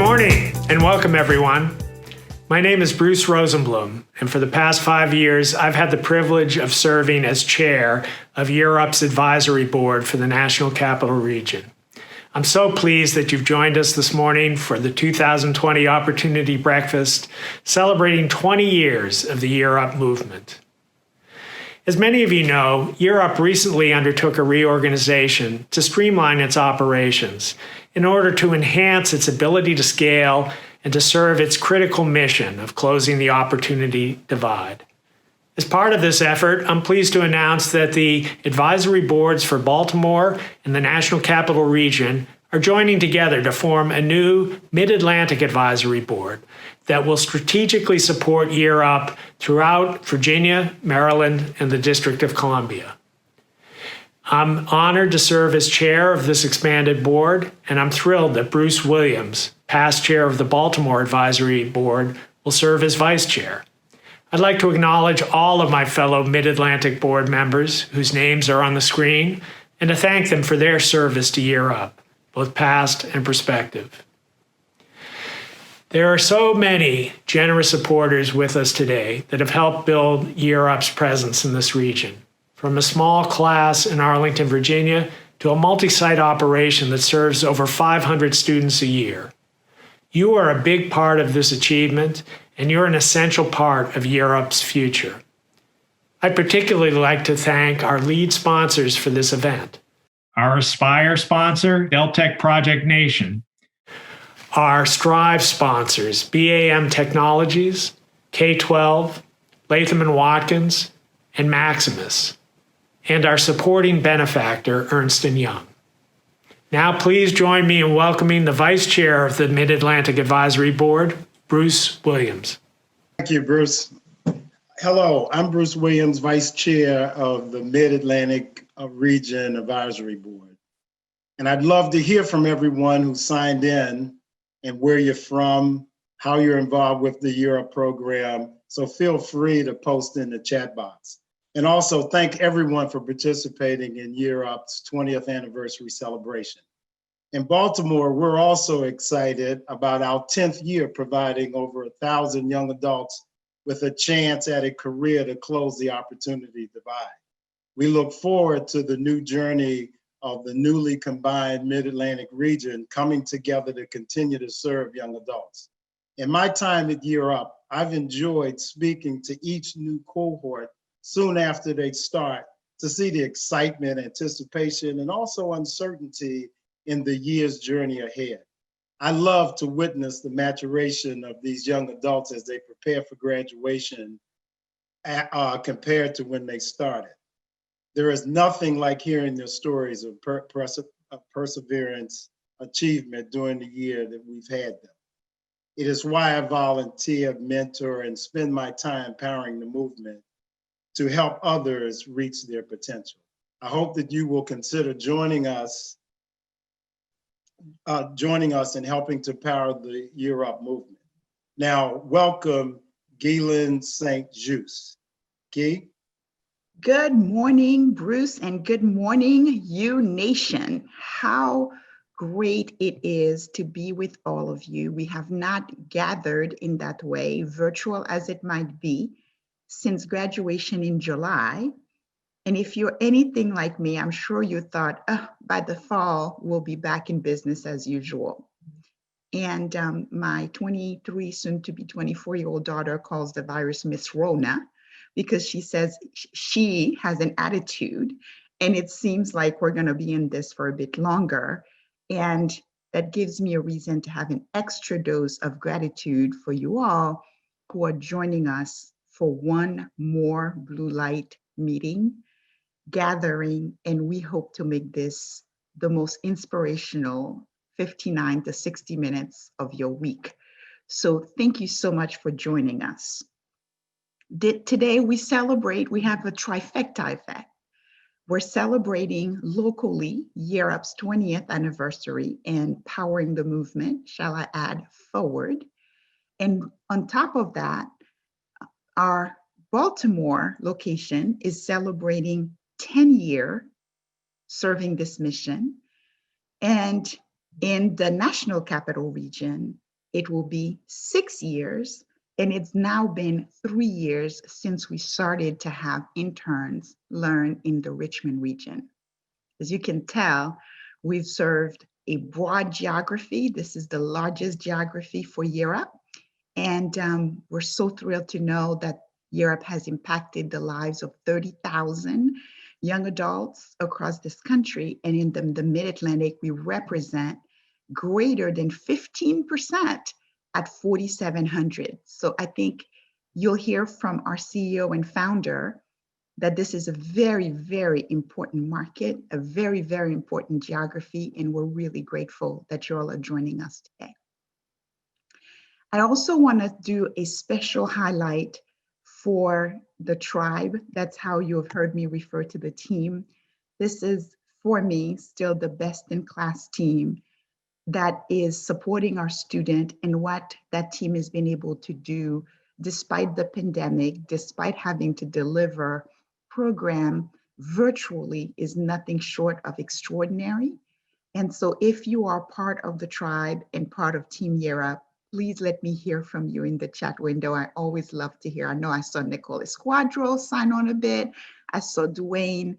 morning and welcome everyone. My name is Bruce Rosenblum, and for the past 5 years, I've had the privilege of serving as chair of Europe's advisory board for the National Capital Region. I'm so pleased that you've joined us this morning for the 2020 Opportunity Breakfast, celebrating 20 years of the Year Up movement. As many of you know, Year Up recently undertook a reorganization to streamline its operations in order to enhance its ability to scale and to serve its critical mission of closing the opportunity divide. As part of this effort, I'm pleased to announce that the advisory boards for Baltimore and the National Capital Region are joining together to form a new Mid-Atlantic Advisory Board that will strategically support Year Up throughout Virginia, Maryland, and the District of Columbia. I'm honored to serve as chair of this expanded board, and I'm thrilled that Bruce Williams, past chair of the Baltimore Advisory Board, will serve as vice chair. I'd like to acknowledge all of my fellow Mid-Atlantic board members whose names are on the screen and to thank them for their service to Year Up, both past and prospective. There are so many generous supporters with us today that have helped build Year Up's presence in this region, from a small class in Arlington, Virginia, to a multi-site operation that serves over 500 students a year. You are a big part of this achievement, and you're an essential part of Year Up's future. I'd particularly like to thank our lead sponsors for this event. Our Aspire sponsor, Deltec Project Nation. Our Strive sponsors, BAM Technologies, K-12, Latham & Watkins, and Maximus. And our supporting benefactor, Ernst & Young. Now please join me in welcoming the Vice Chair of the Mid-Atlantic Advisory Board, Bruce Williams. Thank you, Bruce. Hello, I'm Bruce Williams, Vice Chair of the Mid-Atlantic Region Advisory Board. And I'd love to hear from everyone who signed in and where you're from, how you're involved with the Year Up program. So feel free to post in the chat box. And also thank everyone for participating in Year Up's 20th anniversary celebration. In Baltimore, we're also excited about our 10th year providing over 1,000 young adults with a chance at a career to close the opportunity divide. We look forward to the new journey of the newly combined Mid-Atlantic region coming together to continue to serve young adults. In my time at Year Up, I've enjoyed speaking to each new cohort soon after they start to see the excitement, anticipation, and also uncertainty in the year's journey ahead. I love to witness the maturation of these young adults as they prepare for graduation compared to when they started. There is nothing like hearing their stories of perseverance, achievement during the year that we've had them. It is why I volunteer, mentor, and spend my time powering the movement to help others reach their potential. I hope that you will consider joining us in helping to power the Year Up movement. Now, welcome Guylaine St. Just. Guy? Good morning, Bruce, and good morning, you nation. How great it is to be with all of you. We have not gathered in that way, virtual as it might be, since graduation in July. And if you're anything like me, I'm sure you thought, by the fall, we'll be back in business as usual. And my 23, soon to be 24-year-old daughter calls the virus Miss Rona because she says she has an attitude and it seems like we're gonna be in this for a bit longer. And that gives me a reason to have an extra dose of gratitude for you all who are joining us for one more Blue Light meeting, gathering, and we hope to make this the most inspirational 59 to 60 minutes of your week. So thank you so much for joining us. Today we have a trifecta effect. We're celebrating locally Year Up's 20th anniversary and powering the movement, shall I add, forward. And on top of that, our Baltimore location is celebrating 10-year serving this mission. And in the National Capital Region, it will be 6 years, and it's now been 3 years since we started to have interns learn in the Richmond region. As you can tell, we've served a broad geography. This is the largest geography for Europe. And we're so thrilled to know that Europe has impacted the lives of 30,000 young adults across this country. And in the Mid-Atlantic, we represent greater than 15% at 4,700. So I think you'll hear from our CEO and founder that this is a very, very important market, a very, very important geography, and we're really grateful that you all are joining us today. I also want to do a special highlight for the tribe. That's how you have heard me refer to the team. This is, for me, still the best in class team that is supporting our student and what that team has been able to do despite the pandemic, despite having to deliver program virtually is nothing short of extraordinary. And so if you are part of the tribe and part of Team Europe, please let me hear from you in the chat window. I always love to hear. I know I saw Nicole Esquadro sign on a bit. I saw Dwayne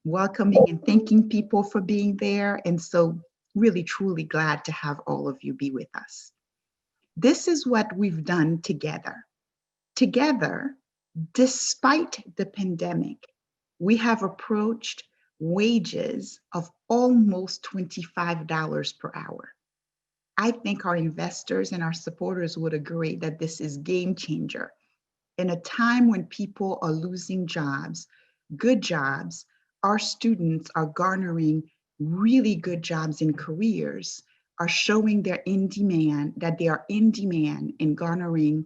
welcoming and thanking people for being there. And so really, truly glad to have all of you be with us. This is what we've done together. Together, despite the pandemic, we have approached wages of almost $25 per hour. I think our investors and our supporters would agree that this is game changer. In a time when people are losing jobs, good jobs, our students are garnering really good jobs in careers, are showing that they are in demand and garnering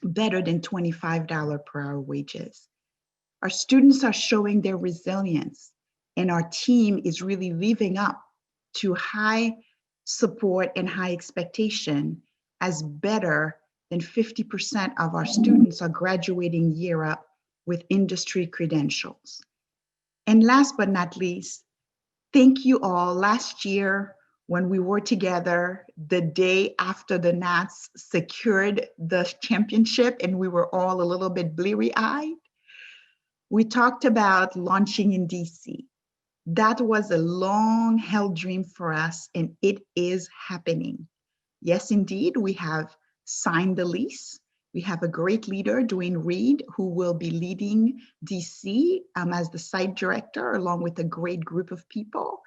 better than $25 per hour wages. Our students are showing their resilience, and our team is really living up to high support and high expectation, as better than 50% of our students are graduating year up with industry credentials. And last but not least, thank you all. Last year, when we were together, the day after the Nats secured the championship and we were all a little bit bleary-eyed, we talked about launching in DC. That was a long-held dream for us, and it is happening. Yes, indeed, we have signed the lease. We have a great leader, Dwayne Reed, who will be leading DC as the site director, along with a great group of people.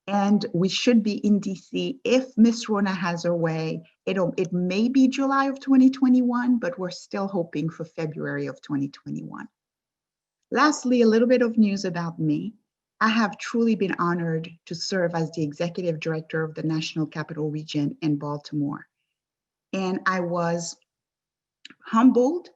And we should be in DC if Miss Rona has her way. It may be July of 2021, but we're still hoping for February of 2021. Lastly, a little bit of news about me. I have truly been honored to serve as the executive director of the National Capital Region in Baltimore. And I was humbled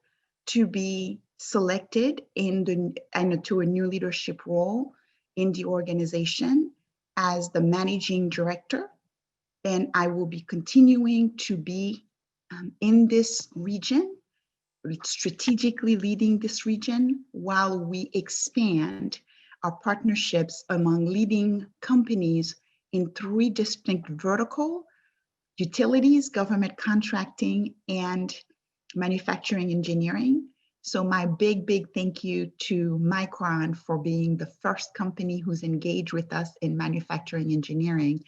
to be selected to a new leadership role in the organization as the managing director. And I will be continuing to be in this region, strategically leading this region while we expand our partnerships among leading companies in 3 distinct verticals: utilities, government contracting, and manufacturing engineering. So my big thank you to Micron for being the first company who's engaged with us in manufacturing engineering,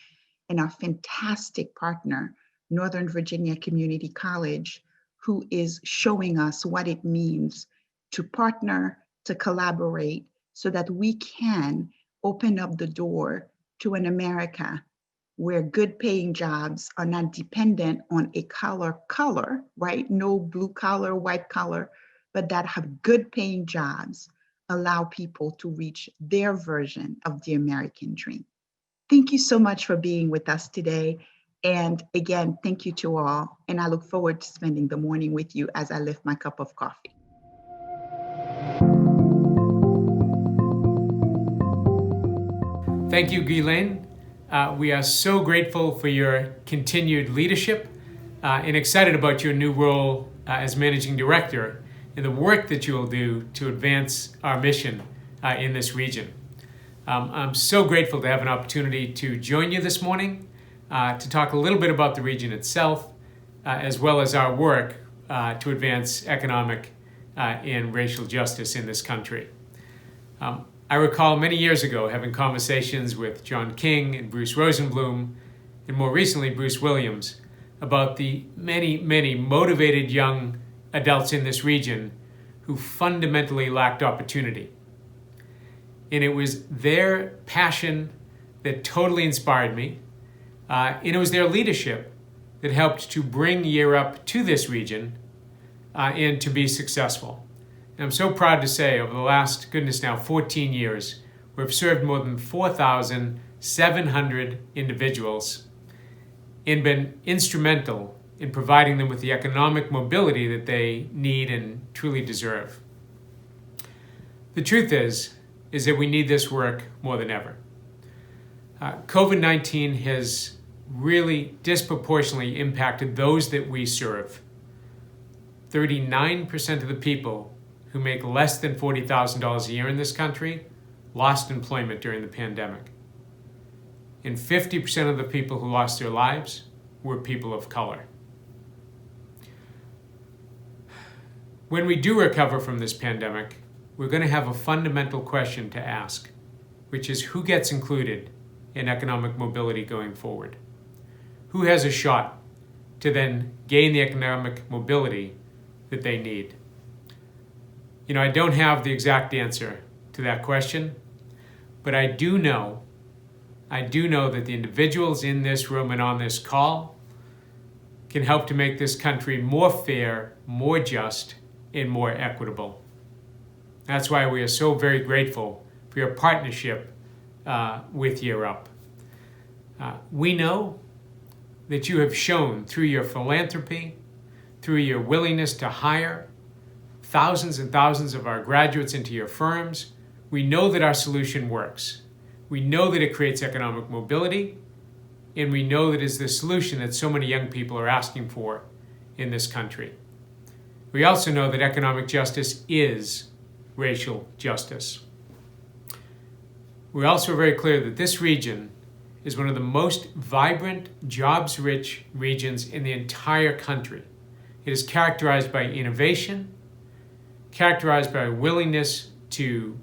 and our fantastic partner, Northern Virginia Community College, who is showing us what it means to partner, to collaborate, so that we can open up the door to an America where good paying jobs are not dependent on a color, right? No blue collar, white collar, but that have good paying jobs allow people to reach their version of the American dream. Thank you so much for being with us today. And again, thank you to all. And I look forward to spending the morning with you as I lift my cup of coffee. Thank you, Ghislaine. We are so grateful for your continued leadership and excited about your new role as managing director and the work that you will do to advance our mission in this region. I'm so grateful to have an opportunity to join you this morning. to talk a little bit about the region itself, as well as our work to advance economic and racial justice in this country. I recall many years ago having conversations with John King and Bruce Rosenblum, and more recently Bruce Williams, about the many, many motivated young adults in this region who fundamentally lacked opportunity. And it was their passion that totally inspired me, and it was their leadership that helped to bring Year Up to this region and to be successful. And I'm so proud to say over the last, 14 years, we've served more than 4,700 individuals and been instrumental in providing them with the economic mobility that they need and truly deserve. The truth is that we need this work more than ever. COVID-19 has really disproportionately impacted those that we serve. 39% of the people who make less than $40,000 a year in this country lost employment during the pandemic. And 50% of the people who lost their lives were people of color. When we do recover from this pandemic, we're going to have a fundamental question to ask, which is who gets included in economic mobility going forward? Who has a shot to then gain the economic mobility that they need? I don't have the exact answer to that question, but I do know that the individuals in this room and on this call can help to make this country more fair, more just, and more equitable. That's why we are so very grateful for your partnership with Year Up. We know that you have shown through your philanthropy, through your willingness to hire thousands and thousands of our graduates into your firms. We know that our solution works. We know that it creates economic mobility, and we know that it's the solution that so many young people are asking for in this country. We also know that economic justice is racial justice. We're also very clear that this region is one of the most vibrant, jobs-rich regions in the entire country. It is characterized by innovation, characterized by a willingness to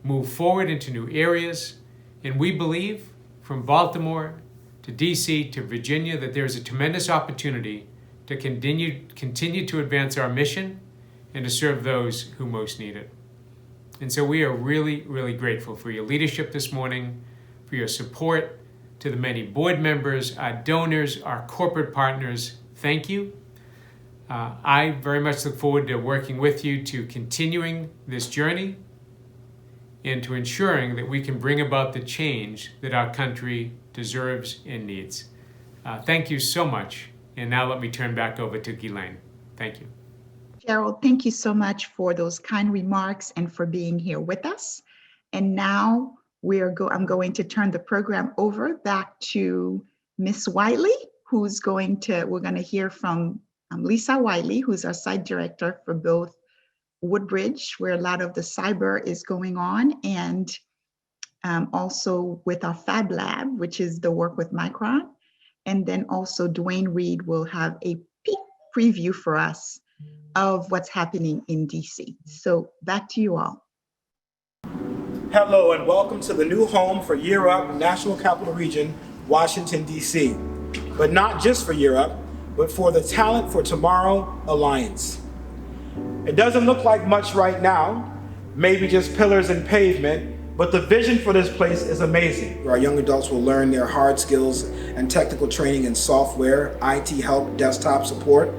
move forward into new areas, and we believe from Baltimore to DC to Virginia that there is a tremendous opportunity to continue to advance our mission and to serve those who most need it. And so we are really, really grateful for your leadership this morning, for your support, to the many board members, our donors, our corporate partners. Thank you. I very much look forward to working with you to continuing this journey and to ensuring that we can bring about the change that our country deserves and needs. Thank you so much. And now let me turn back over to Ghislaine. Thank you. Gerald, thank you so much for those kind remarks and for being here with us. And now I'm going to turn the program over back to Miss Wiley, we're going to hear from Lisa Wiley, who's our site director for both Woodbridge, where a lot of the cyber is going on, and also with our Fab Lab, which is the work with Micron. And then also Dwayne Reed will have a peek preview for us of what's happening in DC. So back to you all. Hello and welcome to the new home for Year Up National Capital Region, Washington, D.C. But not just for Year Up, but for the Talent for Tomorrow Alliance. It doesn't look like much right now, maybe just pillars and pavement, but the vision for this place is amazing. Our young adults will learn their hard skills and technical training in software, IT help, desktop support.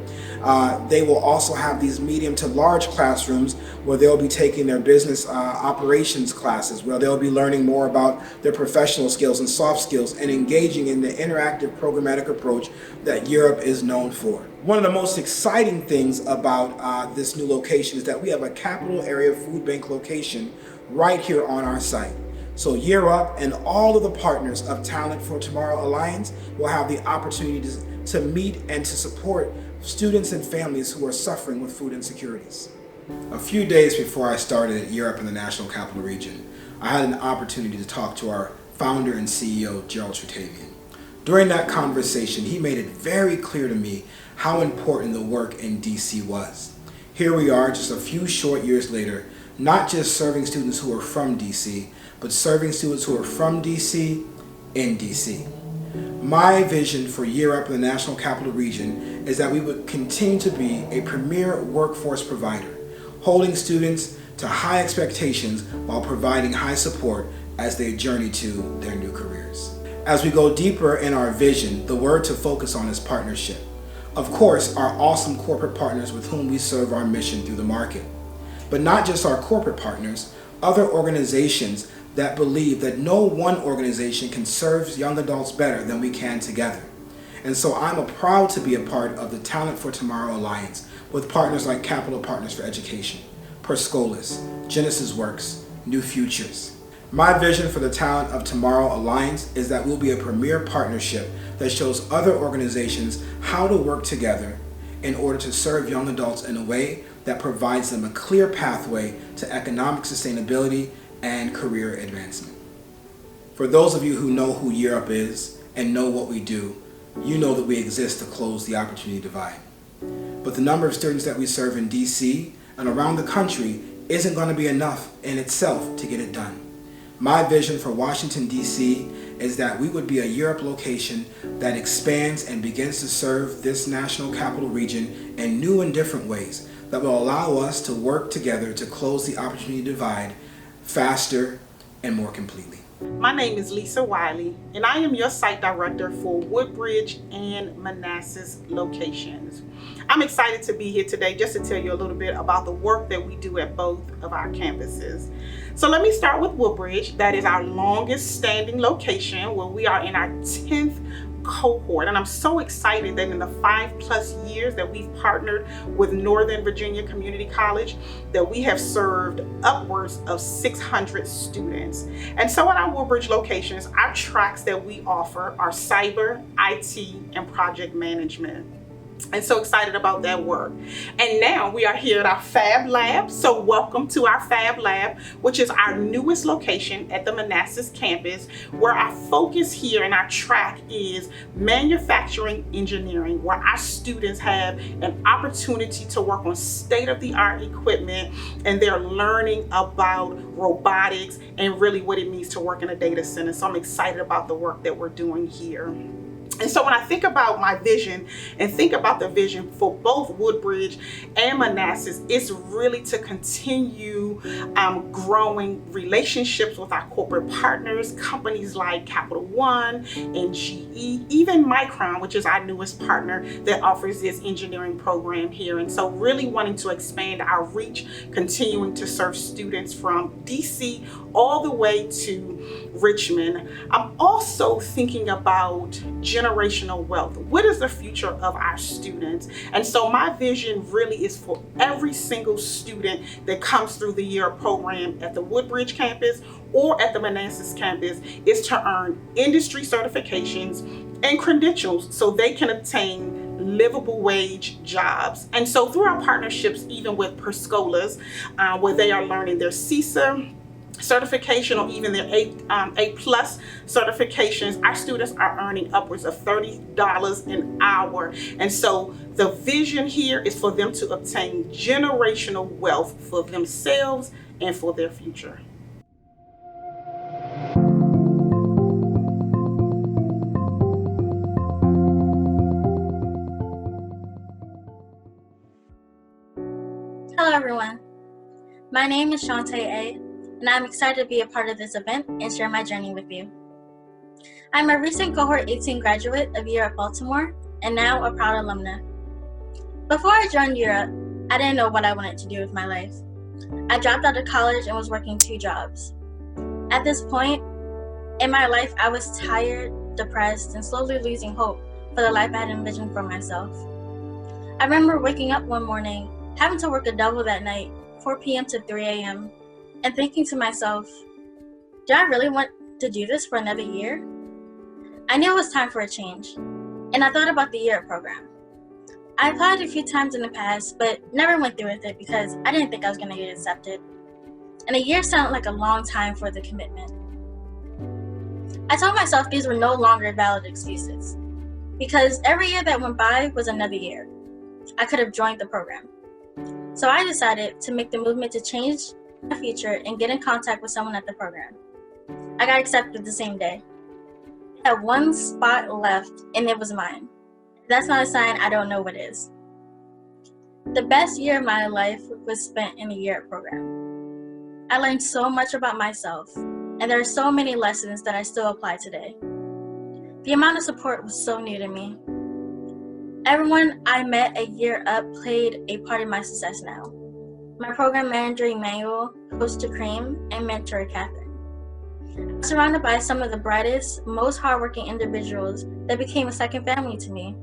They will also have these medium to large classrooms where they'll be taking their business operations classes, where they'll be learning more about their professional skills and soft skills and engaging in the interactive programmatic approach that Europe is known for. One of the most exciting things about this new location is that we have a capital area food bank location right here on our site. So Year Up and all of the partners of Talent for Tomorrow Alliance will have the opportunity to meet and to support students and families who are suffering with food insecurities. A few days before I started at Year Up in the National Capital Region, I had an opportunity to talk to our founder and CEO, Gerald Tratavian. During that conversation, he made it very clear to me how important the work in DC was. Here we are just a few short years later, not just serving students who are from DC, but serving students who are from DC in DC. My vision for Year Up in the National Capital Region is that we would continue to be a premier workforce provider, holding students to high expectations while providing high support as they journey to their new careers. As we go deeper in our vision, the word to focus on is partnership. Of course, our awesome corporate partners with whom we serve our mission through the market. But not just our corporate partners, other organizations that believe that no one organization can serve young adults better than we can together. And so I'm proud to be a part of the Talent for Tomorrow Alliance with partners like Capital Partners for Education, Perscolas, Genesis Works, New Futures. My vision for the Talent of Tomorrow Alliance is that we'll be a premier partnership that shows other organizations how to work together in order to serve young adults in a way that provides them a clear pathway to economic sustainability and career advancement. For those of you who know who Year Up is and know what we do, you know that we exist to close the opportunity divide. But the number of students that we serve in DC and around the country isn't going to be enough in itself to get it done. My vision for Washington, D.C. is that we would be a Year Up location that expands and begins to serve this national capital region in new and different ways that will allow us to work together to close the opportunity divide faster and more completely. My name is Lisa Wiley, and I am your site director for Woodbridge and Manassas locations. I'm excited to be here today just to tell you a little bit about the work that we do at both of our campuses. So let me start with Woodbridge. That is our longest standing location where we are in our 10th cohort, and I'm so excited that in the 5+ years that we've partnered with Northern Virginia Community College that we have served upwards of 600 students. And so at our Woodbridge locations, our tracks that we offer are cyber, IT, and project management. And so excited about that work. And now we are here at our Fab Lab. So welcome to our Fab Lab, which is our newest location at the Manassas campus, where our focus here and our track is manufacturing engineering, where our students have an opportunity to work on state-of-the-art equipment, and they're learning about robotics and really what it means to work in a data center. So I'm excited about the work that we're doing here. And so when I think about my vision and think about the vision for both Woodbridge and Manassas, it's really to continue growing relationships with our corporate partners, companies like Capital One and GE, even Micron, which is our newest partner that offers this engineering program here. And so really wanting to expand our reach, continuing to serve students from DC all the way to Richmond. I'm also thinking about generational wealth. What is the future of our students? And so my vision really is for every single student that comes through the Year Up program at the Woodbridge campus or at the Manassas campus is to earn industry certifications and credentials so they can obtain livable wage jobs. And so through our partnerships, even with Perscolas, where they are learning their CISA certification or even their A+ certifications, our students are earning upwards of $30 an hour. And so the vision here is for them to obtain generational wealth for themselves and for their future. Hello everyone, my name is Shantae A, and I'm excited to be a part of this event and share my journey with you. I'm a recent Cohort 18 graduate of Year Up Baltimore, and now a proud alumna. Before I joined Year Up, I didn't know what I wanted to do with my life. I dropped out of college and was working 2 jobs. At this point in my life, I was tired, depressed, and slowly losing hope for the life I had envisioned for myself. I remember waking up one morning, having to work a double that night, 4 p.m. to 3 a.m., and thinking to myself, do I really want to do this for another year? I knew it was time for a change, and I thought about the Year Up program. I applied a few times in the past, but never went through with it because I didn't think I was going to get accepted. And a year sounded like a long time for the commitment. I told myself these were no longer valid excuses, because every year that went by was another year. I could have joined the program. So I decided to make the movement to change my future and get in contact with someone at the program. I got accepted the same day. I had one spot left, and it was mine. If that's not a sign, I don't know what is. The best year of my life was spent in the Year Up program. I learned so much about myself, and there are so many lessons that I still apply today. The amount of support was so new to me. Everyone I met at Year Up played a part in my success now. My program manager, Emmanuel, Coach Cream, and mentor, Catherine. I'm surrounded by some of the brightest, most hardworking individuals that became a second family to me,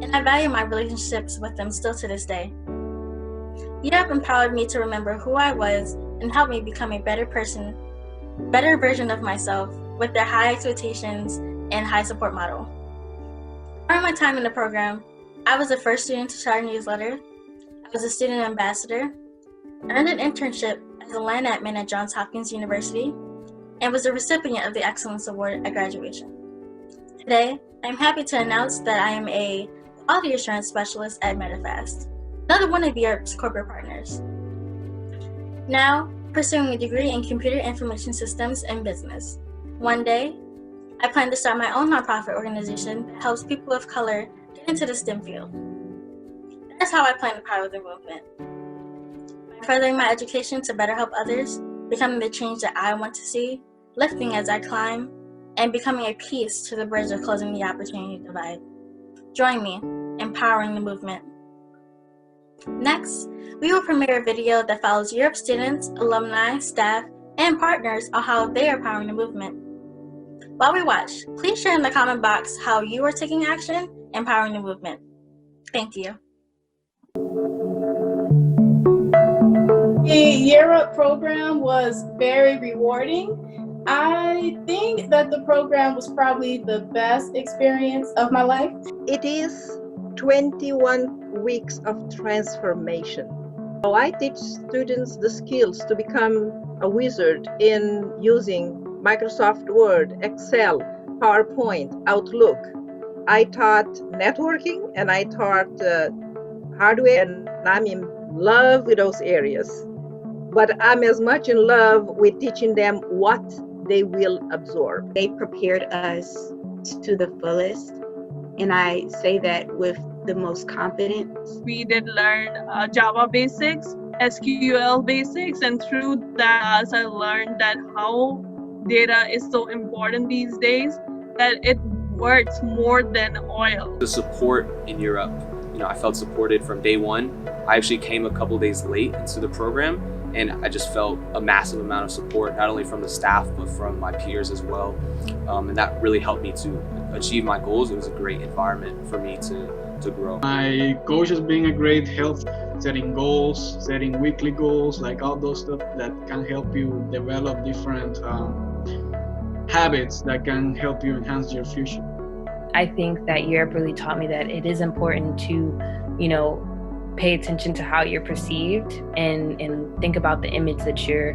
and I value my relationships with them still to this day. Year Up empowered me to remember who I was and helped me become a better person, better version of myself with their high expectations and high support model. During my time in the program, I was the first student to start a newsletter, I was a student ambassador, earned an internship as a land admin at Johns Hopkins University, and was the recipient of the Excellence Award at graduation. Today, I'm happy to announce that I am a quality assurance specialist at Medifast, another one of Europe's corporate partners. Now, pursuing a degree in computer information systems and business. One day, I plan to start my own nonprofit organization that helps people of color get into the STEM field. That's how I plan to power the movement. By furthering my education to better help others, becoming the change that I want to see, lifting as I climb, and becoming a piece to the bridge of closing the opportunity divide. Join me, empowering the movement. Next, we will premiere a video that follows Europe students, alumni, staff, and partners on how they are powering the movement. While we watch, please share in the comment box how you are taking action and powering the movement. Thank you. The Year Up program was very rewarding. I think that the program was probably the best experience of my life. It is 21 weeks of transformation. So I teach students the skills to become a wizard in using Microsoft Word, Excel, PowerPoint, Outlook. I taught networking and I taught hardware, and I'm in love with those areas. But I'm as much in love with teaching them what they will absorb. They prepared us to the fullest, and I say that with the most confidence. We did learn Java basics, SQL basics, and through that I learned that how data is so important these days, that it works more than oil. The support in Europe, I felt supported from day one. I actually came a couple days late into the program, and I just felt a massive amount of support, not only from the staff, but from my peers as well. And that really helped me to achieve my goals. It was a great environment for me to grow. My coach has been a great help, setting goals, setting weekly goals, like all those stuff that can help you develop different habits that can help you enhance your future. I think that Europe really taught me that it is important to, pay attention to how you're perceived and think about the image that you're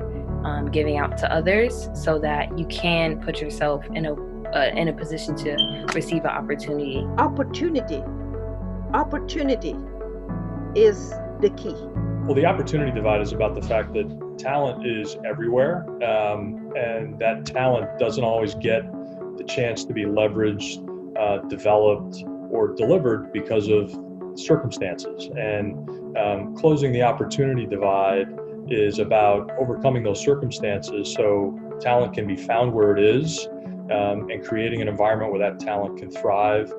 giving out to others, so that you can put yourself in a position to receive an opportunity. Opportunity is the key. Well, the opportunity divide is about the fact that talent is everywhere, and that talent doesn't always get the chance to be leveraged, developed, or delivered because of circumstances. And closing the opportunity divide is about overcoming those circumstances so talent can be found where it is, and creating an environment where that talent can thrive.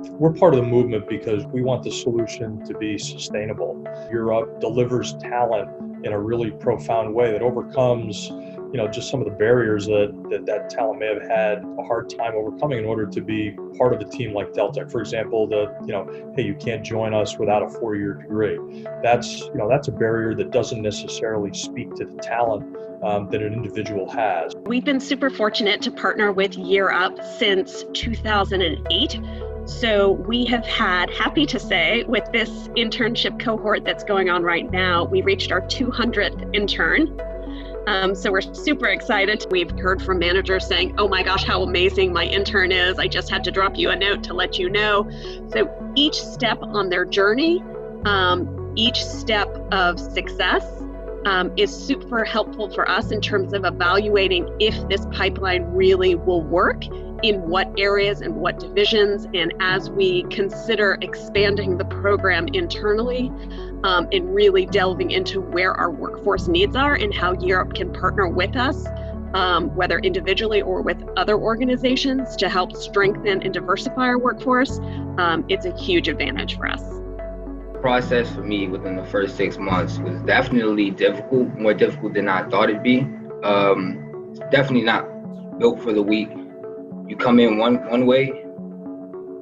We're part of the movement because we want the solution to be sustainable. Europe delivers talent in a really profound way that overcomes, just some of the barriers that talent may have had a hard time overcoming in order to be part of a team like Deltek. For example, hey, you can't join us without a 4-year degree. That's a barrier that doesn't necessarily speak to the talent that an individual has. We've been super fortunate to partner with Year Up since 2008. So we have had, happy to say, with this internship cohort that's going on right now, we reached our 200th intern. So we're super excited. We've heard from managers saying, oh my gosh, how amazing my intern is. I just had to drop you a note to let you know. So each step on their journey, each step of success is super helpful for us in terms of evaluating if this pipeline really will work, in what areas and what divisions, and as we consider expanding the program internally, and really delving into where our workforce needs are and how Europe can partner with us, whether individually or with other organizations, to help strengthen and diversify our workforce, it's a huge advantage for us. The process for me within the first 6 months was definitely difficult, more difficult than I thought it'd be. Definitely not built for the week. You come in one way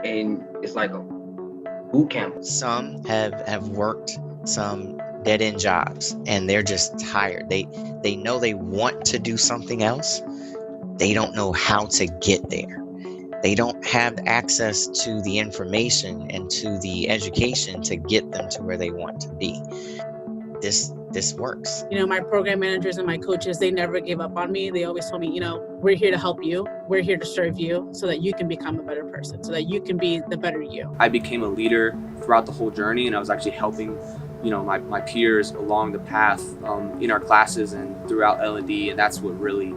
and it's like a boot camp. Some have worked some dead-end jobs and they're just tired. They know they want to do something else. They don't know how to get there. They don't have access to the information and to the education to get them to where they want to be. This works. You know, my program managers and my coaches, they never gave up on me. They always told me, you know, we're here to help you. We're here to serve you so that you can become a better person, so that you can be the better you. I became a leader throughout the whole journey, and I was actually helping, you know, my peers along the path in our classes and throughout L&D, and that's what really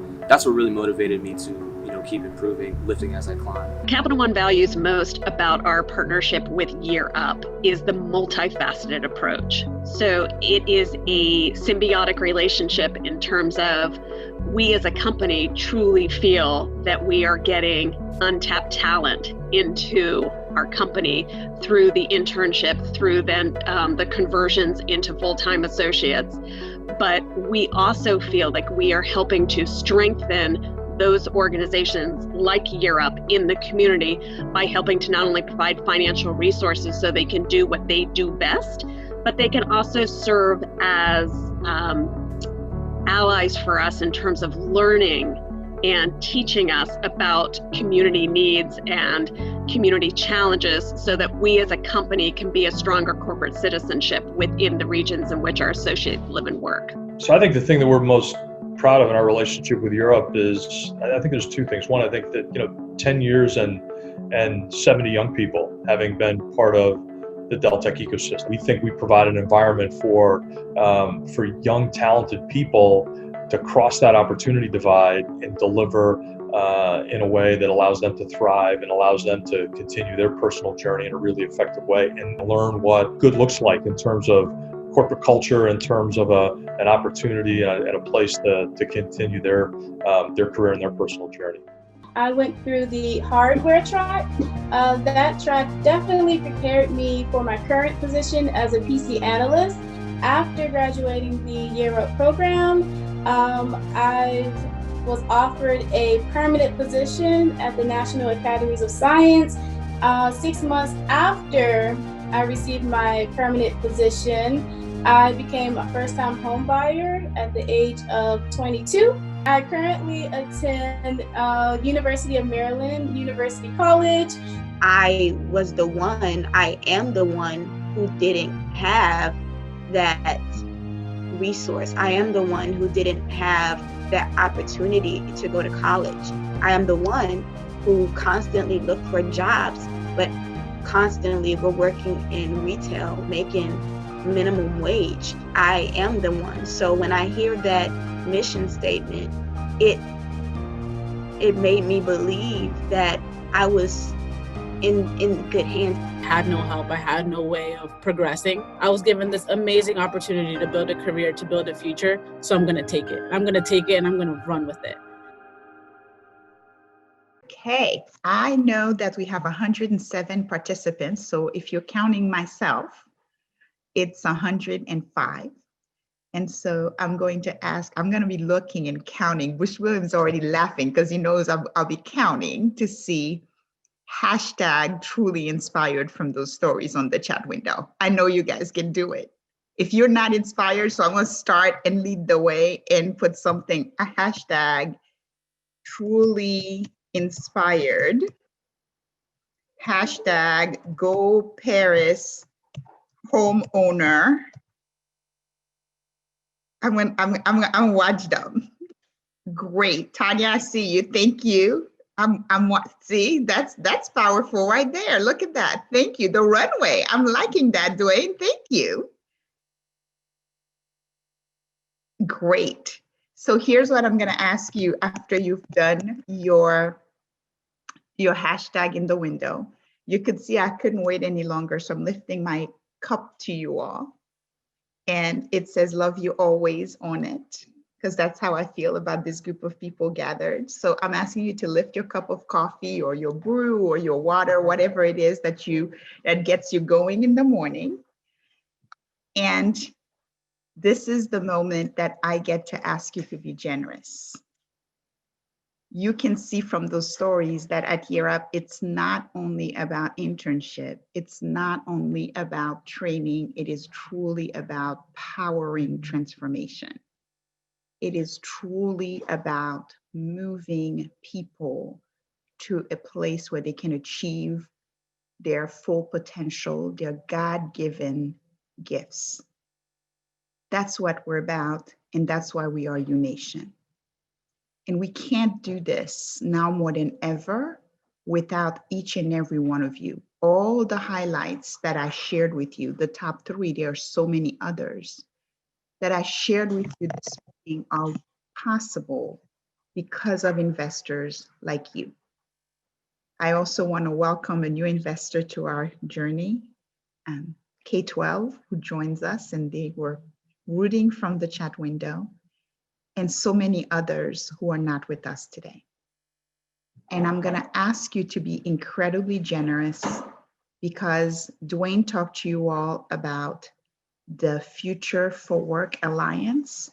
motivated me to, you know, keep improving, lifting as I climb. Capital One values most about our partnership with Year Up is the multifaceted approach. So it is a symbiotic relationship in terms of we as a company truly feel that we are getting untapped talent into our company through the internship, through then the conversions into full-time associates. But we also feel like we are helping to strengthen those organizations like Year Up in the community by helping to not only provide financial resources so they can do what they do best, but they can also serve as allies for us in terms of learning and teaching us about community needs and community challenges so that we as a company can be a stronger corporate citizenship within the regions in which our associates live and work. So I think the thing that we're most proud of in our relationship with Europe is, I think there's two things. One, I think that, you know, 10 years and 70 young people having been part of the Deltec ecosystem. We think we provide an environment for young, talented people to cross that opportunity divide and deliver in a way that allows them to thrive and allows them to continue their personal journey in a really effective way and learn what good looks like in terms of corporate culture, in terms of an opportunity and a place to continue their career and their personal journey. I went through the hardware track. That track definitely prepared me for my current position as a PC analyst. After graduating the Year Up program, I was offered a permanent position at the National Academies of Science. 6 months after I received my permanent position, I became a first-time home buyer at the age of 22. I currently attend University of Maryland, University College. I am the one who didn't have that resource. I am the one who didn't have that opportunity to go to college. I am the one who constantly looked for jobs, but constantly were working in retail, making minimum wage. I am the one. So when I hear that mission statement, it made me believe that I was in good hands. I had no help. I had no way of progressing. I was given this amazing opportunity to build a career, to build a future. So I'm going to take it. I'm going to take it and I'm going to run with it. Okay, I know that we have 107 participants. So if you're counting myself, it's 105. And so I'm going to be looking and counting. Bush Williams already laughing because he knows I'll be counting to see hashtag truly inspired from those stories on the chat window. I know you guys can do it. If you're not inspired, so I'm going to start and lead the way and put something, a hashtag truly inspired, hashtag go Paris homeowner, I'm gonna watch them. Great, Tanya, I see you. Thank you. See, that's powerful right there. Look at that. Thank you. The runway. I'm liking that, Dwayne. Thank you. Great. So here's what I'm going to ask you after you've done your hashtag in the window. You could see I couldn't wait any longer, so I'm lifting my cup to you all. And it says, love you always on it, because that's how I feel about this group of people gathered. So I'm asking you to lift your cup of coffee or your brew or your water, whatever it is that gets you going in the morning. And this is the moment that I get to ask you to be generous. You can see from those stories that at Year Up, it's not only about internship, it's not only about training, it is truly about powering transformation. It is truly about moving people to a place where they can achieve their full potential, their God-given gifts. That's what we're about, and that's why we are U-Nation. And we can't do this now more than ever without each and every one of you. All the highlights that I shared with you, the top 3, there are so many others that I shared with you this morning are possible because of investors like you. I also want to welcome a new investor to our journey, K12, who joins us, and they were rooting from the chat window, and so many others who are not with us today. And I'm going to ask you to be incredibly generous, because Dwayne talked to you all about the Future for Work Alliance.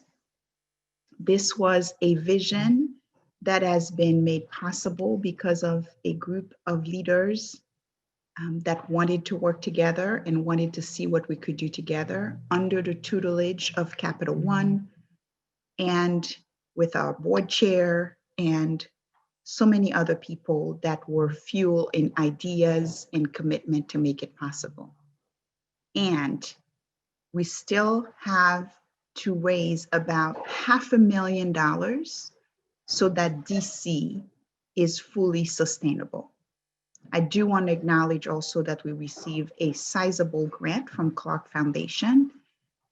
This was a vision that has been made possible because of a group of leaders that wanted to work together and wanted to see what we could do together under the tutelage of Capital One and with our board chair and so many other people that were fuel in ideas and commitment to make it possible. And we still have to raise about $500,000 so that DC is fully sustainable. I do want to acknowledge also that we received a sizable grant from Clark Foundation,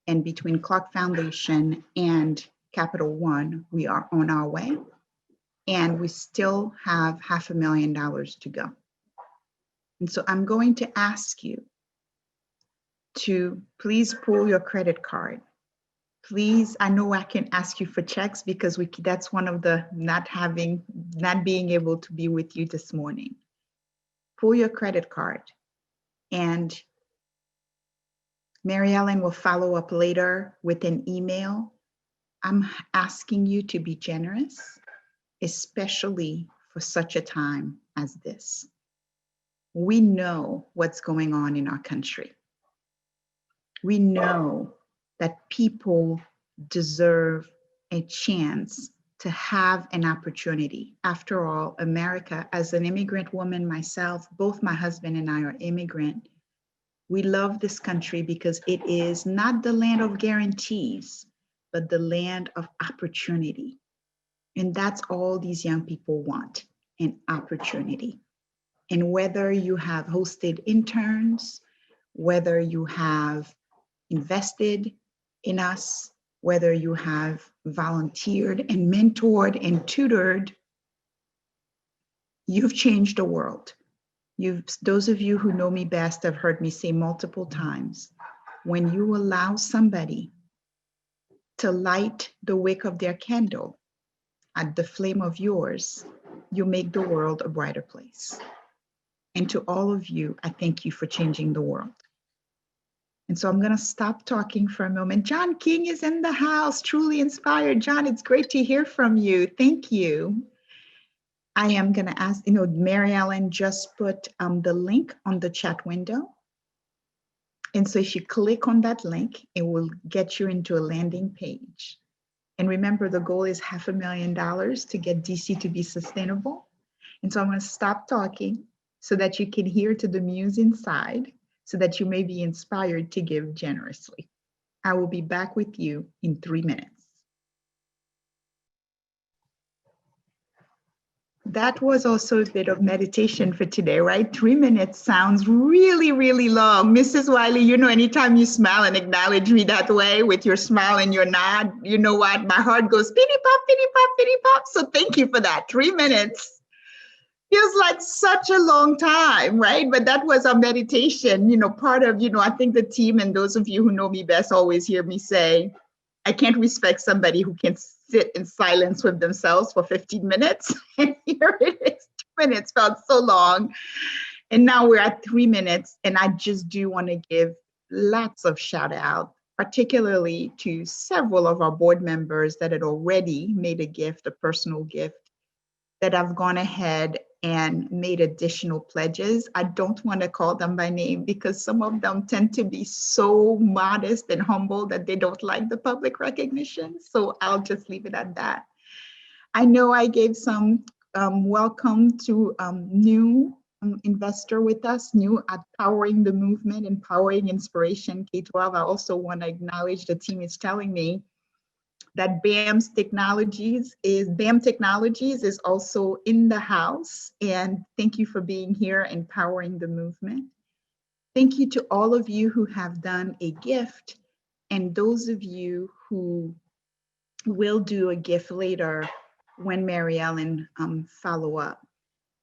and between Clark Foundation and Capital One, we are on our way, and we still have $500,000 to go. And so I'm going to ask you to please pull your credit card. Please, I know I can ask you for checks because that's one of the not being able to be with you this morning. Pull your credit card, and Mary Ellen will follow up later with an email. I'm asking you to be generous, especially for such a time as this. We know what's going on in our country. We know that people deserve a chance to have an opportunity. After all, America, as an immigrant woman myself, both my husband and I are immigrant. We love this country because it is not the land of guarantees, but the land of opportunity. And that's all these young people want, an opportunity. And whether you have hosted interns, whether you have invested in us, whether you have volunteered and mentored and tutored, you've changed the world. Those of you who know me best have heard me say multiple times, when you allow somebody to light the wick of their candle at the flame of yours, you make the world a brighter place. And to all of you, I thank you for changing the world. And so I'm going to stop talking for a moment. John King is in the house, truly inspired. John, it's great to hear from you. Thank you. I am going to ask, Mary Ellen just put the link on the chat window. And so if you click on that link, it will get you into a landing page. And remember, the goal is $500,000 to get DC to be sustainable. And so I'm going to stop talking so that you can hear to the muse inside, so that you may be inspired to give generously. I will be back with you in 3 minutes. That was also a bit of meditation for today, right? 3 minutes sounds really, really long. Mrs. Wiley, you know, anytime you smile and acknowledge me that way with your smile and your nod, you know what? My heart goes pity pop, pity pop, pity pop. So thank you for that. 3 minutes feels like such a long time, right? But that was our meditation. You know, part of, you know, I think the team and those of you who know me best always hear me say, I can't respect somebody who can sit in silence with themselves for 15 minutes. And here it is, 2 minutes felt so long. And now we're at 3 minutes. And I just do want to give lots of shout out, particularly to several of our board members that had already made a gift, a personal gift, that have gone ahead and made additional pledges. I don't want to call them by name because some of them tend to be so modest and humble that they don't like the public recognition. So I'll just leave it at that. I know I gave some welcome to new investor with us, new at Powering the Movement, Empowering Inspiration K-12. I also want to acknowledge the team is telling me that BAM Technologies is also in the house. And thank you for being here and powering the movement. Thank you to all of you who have done a gift and those of you who will do a gift later when Mary Ellen follow up.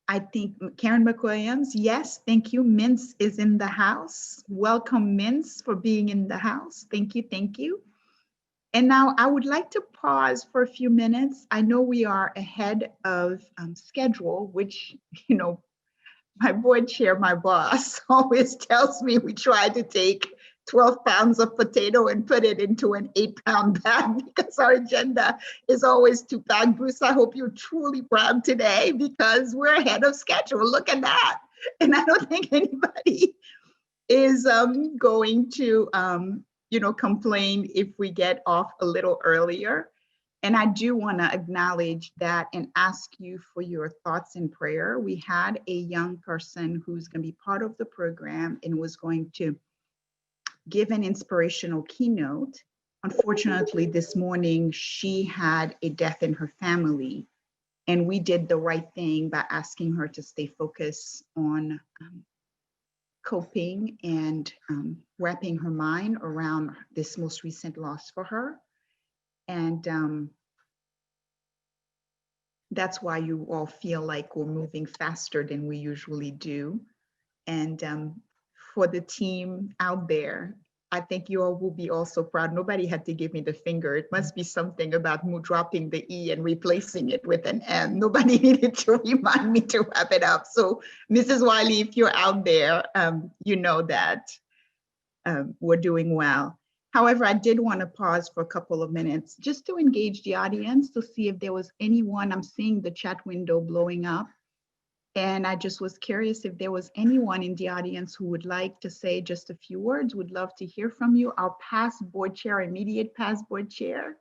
I think Karen McWilliams, yes, thank you. Mince is in the house. Welcome, Mince, for being in the house. Thank you, thank you. And now I would like to pause for a few minutes. I know we are ahead of schedule, which, you know, my board chair, my boss, always tells me we try to take 12 pounds of potato and put it into an 8-pound bag because our agenda is always too packed. Bruce, I hope you're truly proud today because we're ahead of schedule. Look at that. And I don't think anybody is going to you know, complain if we get off a little earlier. And I do want to acknowledge that and ask you for your thoughts and prayer. We had a young person who's going to be part of the program and was going to give an inspirational keynote. Unfortunately, this morning, she had a death in her family. And we did the right thing by asking her to stay focused on coping and wrapping her mind around this most recent loss for her. And that's why you all feel like we're moving faster than we usually do. And for the team out there, I think you all will be also proud. Nobody had to give me the finger. It must be something about dropping the E and replacing it with an M. Nobody needed to remind me to wrap it up. So Mrs. Wiley, if you're out there, you know that we're doing well. However, I did want to pause for a couple of minutes just to engage the audience to see if there was anyone. I'm seeing the chat window blowing up. And I just was curious if there was anyone in the audience who would like to say just a few words. Would love to hear from you. Our past board chair, immediate past board chair,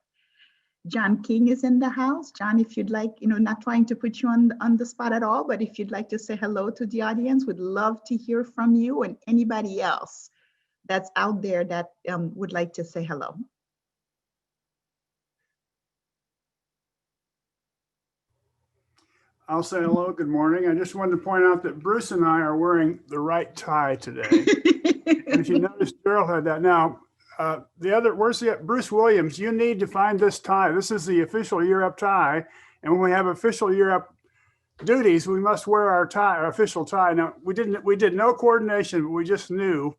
John King is in the house. John, if you'd like, you know, not trying to put you on the spot at all, but if you'd like to say hello to the audience, would love to hear from you and anybody else that's out there that would like to say hello. I'll say hello, good morning. I just wanted to point out that Bruce and I are wearing the right tie today. And if you notice, Daryl had that. Now, where's the Bruce Williams? You need to find this tie. This is the official Year Up tie. And when we have official Year Up duties, we must wear our tie, our official tie. Now, we did no coordination, but we just knew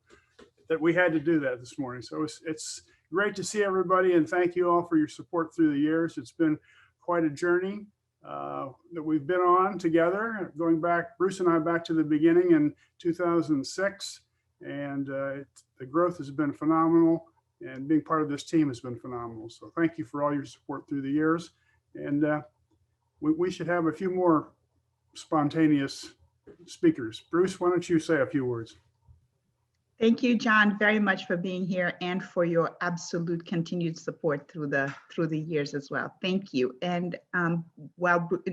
that we had to do that this morning. So it's great to see everybody, and thank you all for your support through the years. It's been quite a journey that we've been on together, going back, Bruce and I, back to the beginning in 2006. And the growth has been phenomenal, and being part of this team has been phenomenal. So thank you for all your support through the years. And we should have a few more spontaneous speakers. Bruce, why don't you say a few words? Thank you, John, very much for being here and for your absolute continued support through the years as well. Thank you. And and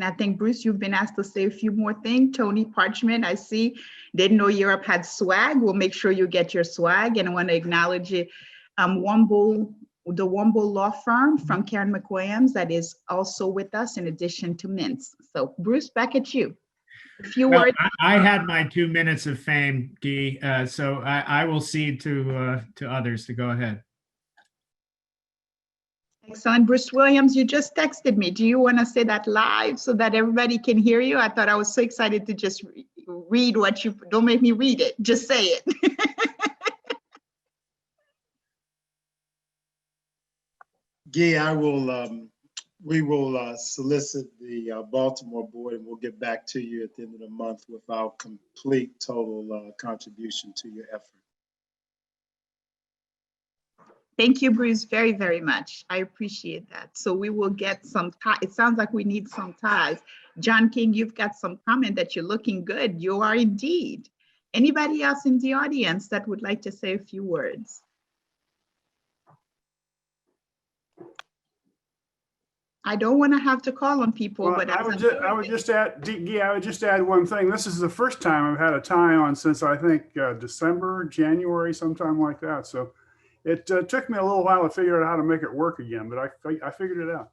I think, Bruce, you've been asked to say a few more things. Tony Parchment, I see, didn't know Europe had swag. We'll make sure you get your swag. And I want to acknowledge it. Womble the Womble Law Firm from Karen McWilliams that is also with us in addition to Mintz. So Bruce, back at you. A few Well, words. I had my 2 minutes of fame, Guy, so I will cede to others to go ahead. Excellent. Bruce Williams, you just texted me. Do you want to say that live so that everybody can hear you? I thought I was so excited to just read what you, don't make me read it, just say it. Guy, we will solicit the Baltimore board and we'll get back to you at the end of the month with our complete total contribution to your effort. Thank you, Bruce, very, very much. I appreciate that. So we will get some, it sounds like we need some ties. John King, you've got some comment that you're looking good. You are indeed. Anybody else in the audience that would like to say a few words? I don't want to have to call on people, Well, but I would just add one thing. This is the first time I've had a tie on since I think December, January, sometime like that. So it took me a little while to figure out how to make it work again, but I figured it out.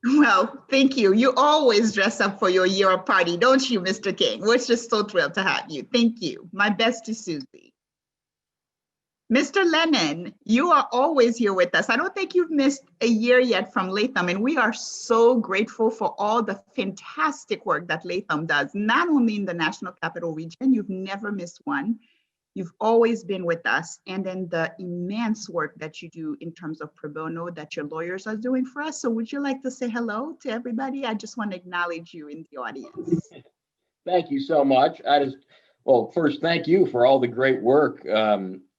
Well, thank you. You always dress up for your year up party, don't you, Mr. King? We're just so thrilled to have you. Thank you. My best to Susie. Mr. Lennon, you are always here with us. I don't think you've missed a year yet from Latham, and we are so grateful for all the fantastic work that Latham does, not only in the National Capital Region, you've never missed one. You've always been with us, and then the immense work that you do in terms of pro bono that your lawyers are doing for us. So would you like to say hello to everybody? I just want to acknowledge you in the audience. Thank you so much. Well, first, thank you for all the great work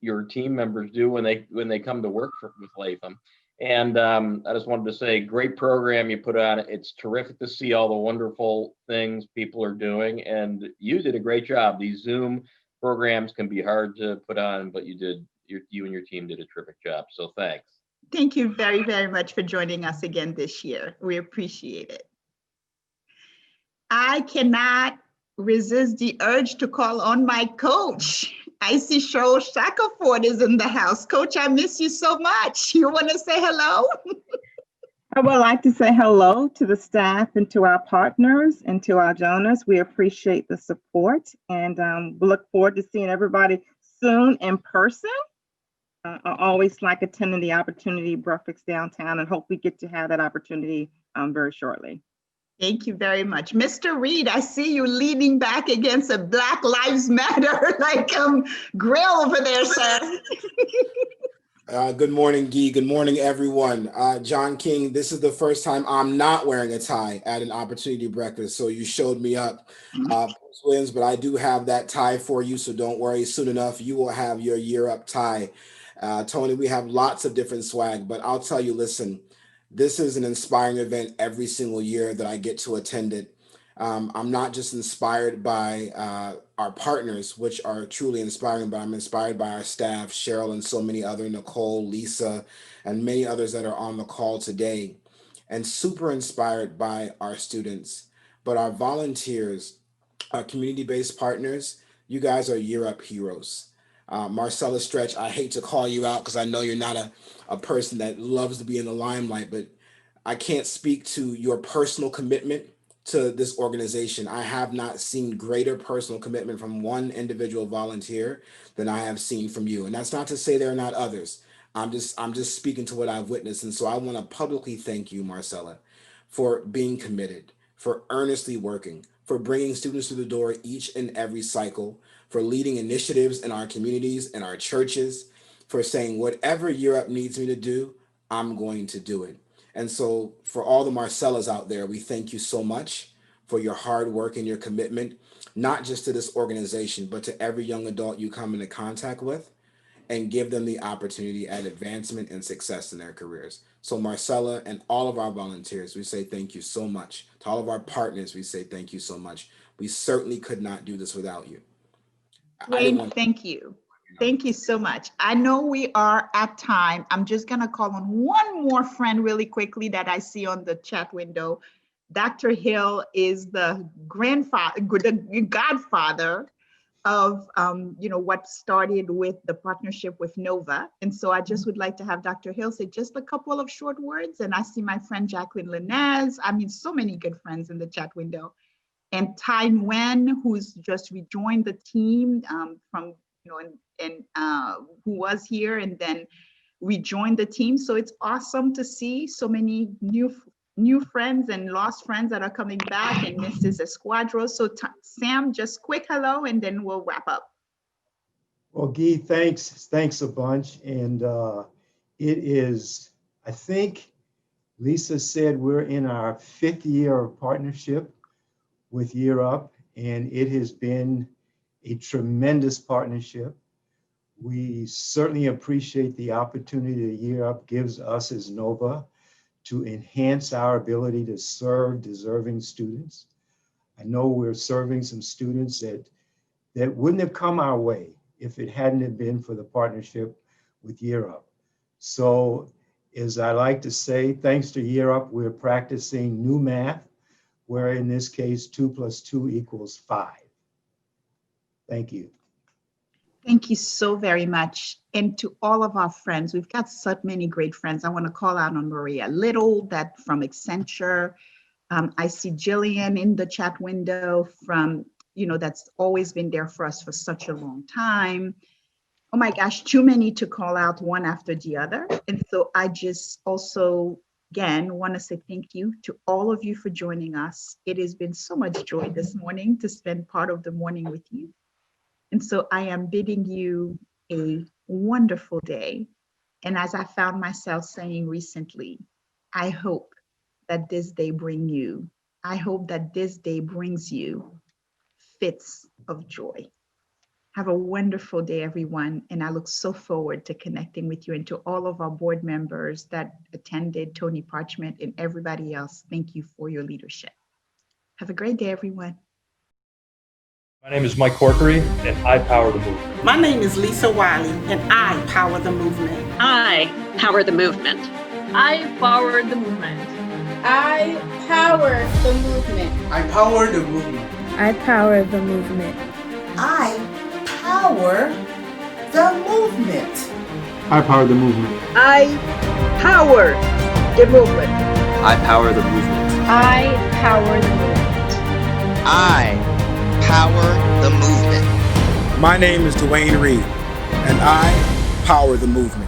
your team members do when they come to work with Latham. And I just wanted to say, great program you put on. It's terrific to see all the wonderful things people are doing, and you did a great job. These Zoom programs can be hard to put on, but you and your team did a terrific job. So thanks. Thank you very, very much for joining us again this year. We appreciate it. I cannot resist the urge to call on my coach. I see Cheryl Shackelford is in the house. Coach, I miss you so much. You want to say hello? I would like to say hello to the staff and to our partners and to our donors. We appreciate the support and we look forward to seeing everybody soon in person. I always like attending the opportunity breakfast downtown and hope we get to have that opportunity very shortly. Thank you very much. Mr. Reed, I see you leaning back against a Black Lives Matter like grill over there, sir. Good morning, Guy. Good morning, everyone. John King, this is the first time I'm not wearing a tie at an opportunity breakfast, so you showed me up, Williams, but I do have that tie for you, so don't worry. Soon enough, you will have your year up tie. Tony, we have lots of different swag, but I'll tell you, listen, this is an inspiring event every single year that I get to attend it. I'm not just inspired by our partners, which are truly inspiring, but I'm inspired by our staff, Cheryl and so many other, Nicole, Lisa, and many others that are on the call today, and super inspired by our students. But our volunteers, our community-based partners, you guys are year up heroes. Marcella Stretch, I hate to call you out because I know you're not a person that loves to be in the limelight, but I can't speak to your personal commitment to this organization. I have not seen greater personal commitment from one individual volunteer than I have seen from you. And that's not to say there are not others. I'm just speaking to what I've witnessed. And so I want to publicly thank you, Marcella, for being committed, for earnestly working, for bringing students through the door each and every cycle, for leading initiatives in our communities and our churches, for saying whatever Europe needs me to do, I'm going to do it. And so for all the Marcellas out there, we thank you so much for your hard work and your commitment, not just to this organization, but to every young adult you come into contact with, and give them the opportunity at advancement and success in their careers. So Marcella and all of our volunteers, we say thank you so much. To all of our partners, we say thank you so much. We certainly could not do this without you. Wayne, thank you. Thank you so much. I know we are at time. I'm just going to call on one more friend really quickly that I see on the chat window. Dr. Hill is the godfather of what started with the partnership with Nova. And so I just would like to have Dr. Hill say just a couple of short words. And I see my friend Jacqueline Linez. I mean, so many good friends in the chat window. And Tai Nguyen, who's just rejoined the team from, who was here and then rejoined the team. So it's awesome to see so many new friends and lost friends that are coming back, and Mrs. Esquadro. So Sam, just quick hello, and then we'll wrap up. Well, Guy, thanks a bunch. And it is, I think Lisa said we're in our 5th year of partnership with Year Up, and it has been a tremendous partnership. We certainly appreciate the opportunity that Year Up gives us as Nova to enhance our ability to serve deserving students. I know we're serving some students that wouldn't have come our way if it hadn't have been for the partnership with Year Up. So as I like to say, thanks to Year Up, we're practicing new math, where in this case, 2 + 2 = 5. Thank you. Thank you so very much. And to all of our friends, we've got so many great friends. I want to call out on Maria Little, that from Accenture. I see Jillian in the chat window from, that's always been there for us for such a long time. Oh my gosh, too many to call out one after the other. And so I just also, again, want to say thank you to all of you for joining us. It has been so much joy this morning to spend part of the morning with you. And so I am bidding you a wonderful day. And as I found myself saying recently, I hope that this day brings you fits of joy. Have a wonderful day, everyone. And I look so forward to connecting with you, and to all of our board members that attended, Tony Parchment and everybody else. Thank you for your leadership. Have a great day, everyone. My name is Mike Corkery, and I power the movement. My name is Lisa Wiley, and I power the movement. I power the movement. I power the movement. I power the movement. I power the movement. I power the movement. I power the movement. I power the movement. I power the movement. I power the movement. I power the movement. I power the movement. My name is Dwayne Reed, and I power the movement.